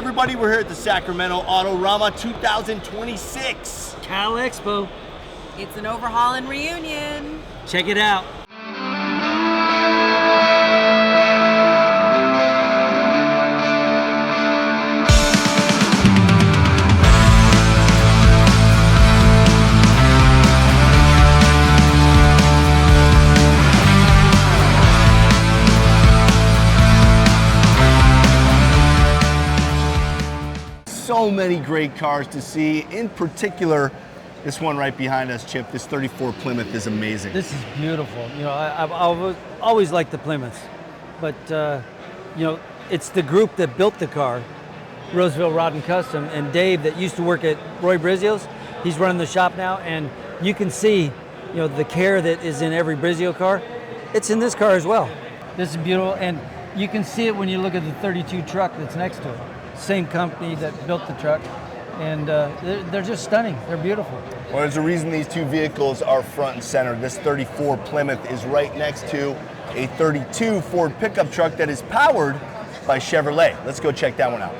everybody? We're here at the Sacramento Autorama 2026. Cal Expo. It's an overhauling reunion. Check it out. So many great cars to see. In particular, this one right behind us, Chip, this 34 Plymouth is amazing. This is beautiful. You know, I've always liked the Plymouths, but you know, it's the group that built the car, Roseville Rod and Custom, and Dave that used to work at Roy Brizzio's. He's running the shop now, and you can see, you know, the care that is in every Brizzio car. It's in this car as well. This is beautiful, and you can see it when you look at the 32 truck that's next to it. Same company that built the truck, and they're just stunning. They're beautiful. Well, there's a reason these two vehicles are front and center. This 34 Plymouth is right next to a 32 Ford pickup truck that is powered by Chevrolet. Let's go check that one out.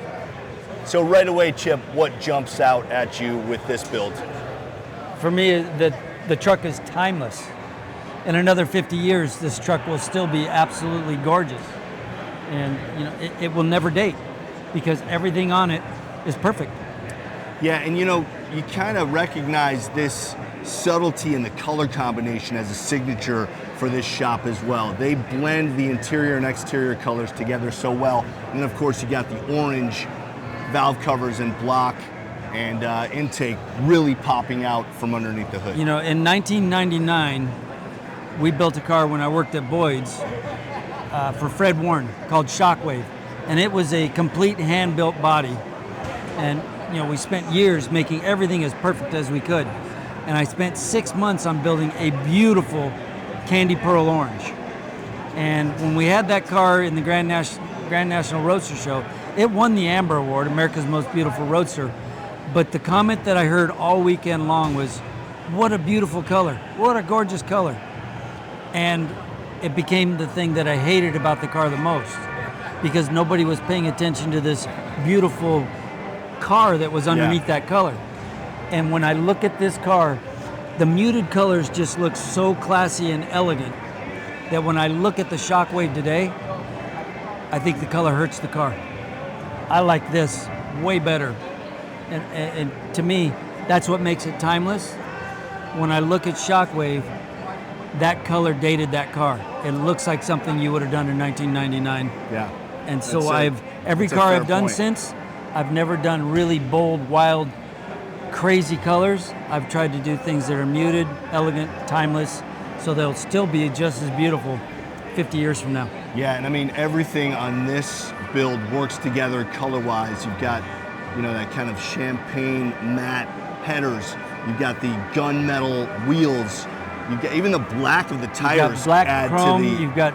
So right away, Chip, what jumps out at you with this build? For me, the truck is timeless. In another 50 years, this truck will still be absolutely gorgeous, and you know, it will never date, because everything on it is perfect. Yeah, and you know, you kind of recognize this subtlety in the color combination as a signature for this shop as well. They blend the interior and exterior colors together so well. And of course, you got the orange valve covers and block and intake really popping out from underneath the hood. You know, in 1999, we built a car when I worked at Boyd's for Fred Warren called Shockwave. And it was a complete hand-built body. And you know, we spent years making everything as perfect as we could. And I spent 6 months on building a beautiful candy pearl orange. And when we had that car in the Grand National Roadster Show, it won the Amber Award, America's Most Beautiful Roadster. But the comment that I heard all weekend long was, what a beautiful color, what a gorgeous color. And it became the thing that I hated about the car the most, because nobody was paying attention to this beautiful car that was underneath that color. And when I look at this car, the muted colors just look so classy and elegant that when I look at the Shockwave today, I think the color hurts the car. I like this way better. And to me, that's what makes it timeless. When I look at Shockwave, that color dated that car. It looks like something you would have done in 1999. Yeah. And so every car I've done since, I've never done really bold, wild, crazy colors. I've tried to do things that are muted, elegant, timeless, so they'll still be just as beautiful 50 years from now. Yeah, and I mean, everything on this build works together color-wise. You've got, you know, that kind of champagne matte headers. You've got the gunmetal wheels. You've got even the black of the tires. You've got black add chrome. to the, You've got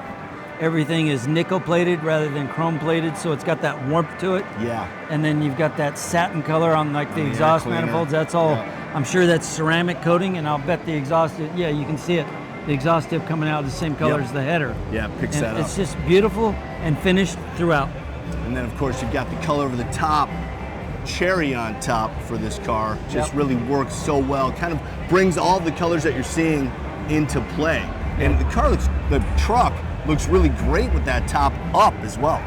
everything is nickel plated rather than chrome plated, so it's got that warmth to it. Yeah. And then you've got that satin color on like the exhaust manifolds. That's all. Yeah. I'm sure that's ceramic coating, and I'll bet the exhaust. Yeah, you can see it. The exhaust tip coming out the same color as the header. Yeah, picks and that up. It's just beautiful and finished throughout. And then of course you've got the color over the top, cherry on top for this car. Just really works so well. Kind of brings all the colors that you're seeing into play. And the truck looks really great with that top up as well.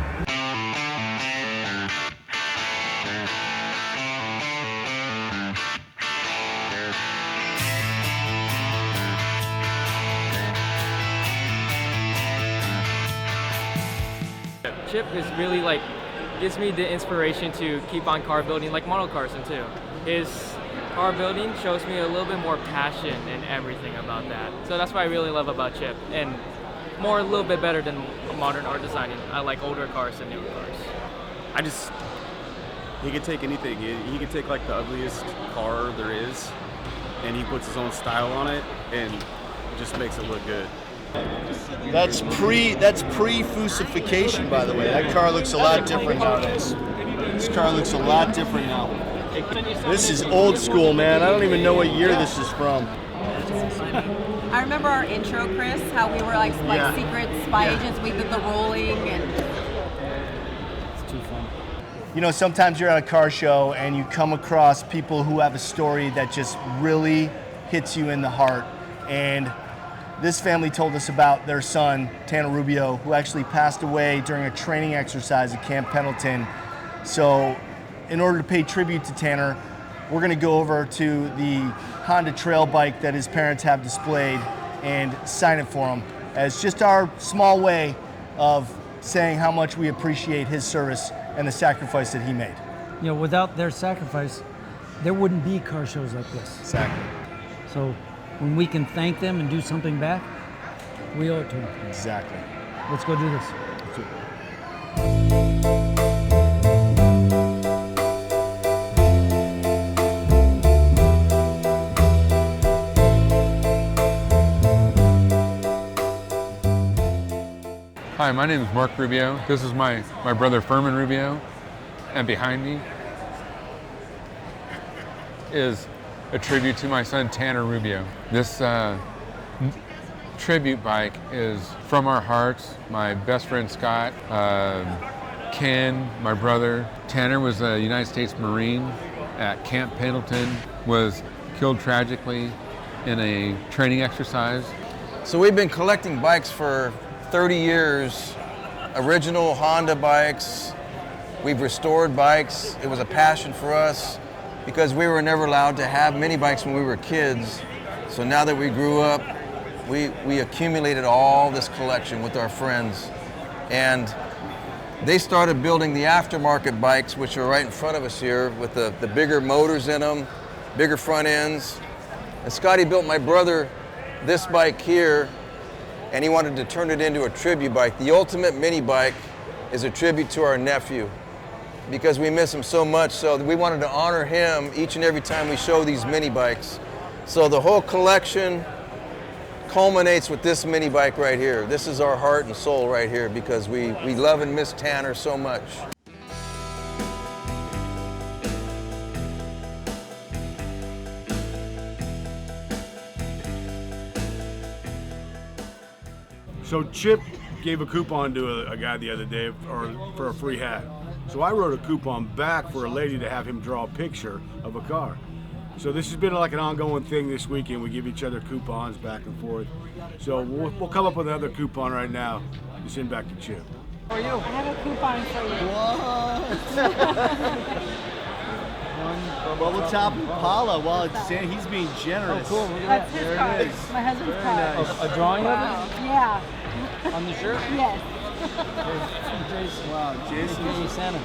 Chip is really like, gives me the inspiration to keep on car building like model cars too. His car building shows me a little bit more passion and everything about that. So that's what I really love about Chip, and a little bit better than modern art designing. I like older cars than newer cars. He can take anything. He can take like the ugliest car there is, and he puts his own style on it, and it just makes it look good. That's pre-Foosification, by the way. That car looks a lot different nowadays. This car looks a lot different now. This is old school, man. I don't even know what year this is from. I remember our intro, Chris, how we were like secret spy agents. We did the rolling and... It's too fun. You know, sometimes you're at a car show and you come across people who have a story that just really hits you in the heart. And this family told us about their son, Tanner Rubio, who actually passed away during a training exercise at Camp Pendleton. So in order to pay tribute to Tanner, we're gonna go over to the Honda trail bike that his parents have displayed and sign it for him as just our small way of saying how much we appreciate his service and the sacrifice that he made. You know, without their sacrifice, there wouldn't be car shows like this. Exactly. So when we can thank them and do something back, we owe it to them. Exactly. Let's go do this. Let's do it. Hi, my name is Mark Rubio. This is my brother Furman Rubio. And behind me is a tribute to my son Tanner Rubio. This tribute bike is from our hearts. My best friend Scott, Ken, my brother. Tanner was a United States Marine at Camp Pendleton, was killed tragically in a training exercise. So we've been collecting bikes for 30 years, original Honda bikes. We've restored bikes. It was a passion for us because we were never allowed to have mini bikes when we were kids. So now that we grew up, we accumulated all this collection with our friends. And they started building the aftermarket bikes, which are right in front of us here with the bigger motors in them, bigger front ends. And Scotty built my brother this bike here, and he wanted to turn it into a tribute bike. The ultimate mini bike is a tribute to our nephew because we miss him so much. So we wanted to honor him each and every time we show these mini bikes. So the whole collection culminates with this mini bike right here. This is our heart and soul right here because we love and miss Tanner so much. So Chip gave a coupon to a guy the other day for a free hat. So I wrote a coupon back for a lady to have him draw a picture of a car. So this has been like an ongoing thing this weekend. We give each other coupons back and forth. So we'll come up with another coupon right now to send back to Chip. How are you? I have a coupon for you. Bubble top Impala. Well, it's saying he's being generous. Oh, cool. Look at That's that. his There card. it is. My husband's card. A drawing of Yeah. it on the shirt? Yes. Jason. Wow, Jason. AKA Santa.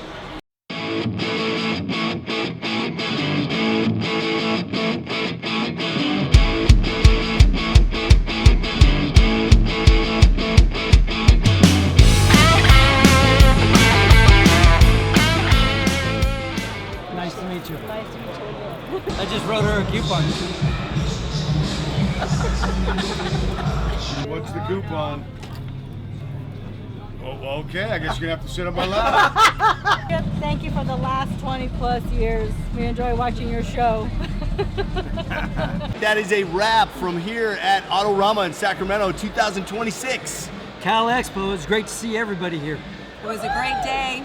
Nice to meet you. Nice to meet you. I just wrote her a coupon. What's the coupon? Oh, okay, I guess you're gonna have to sit on my lap. Thank you for the last 20 plus years. We enjoy watching your show. That is a wrap from here at Autorama in Sacramento 2026. Cal Expo, it's great to see everybody here. It was a great day.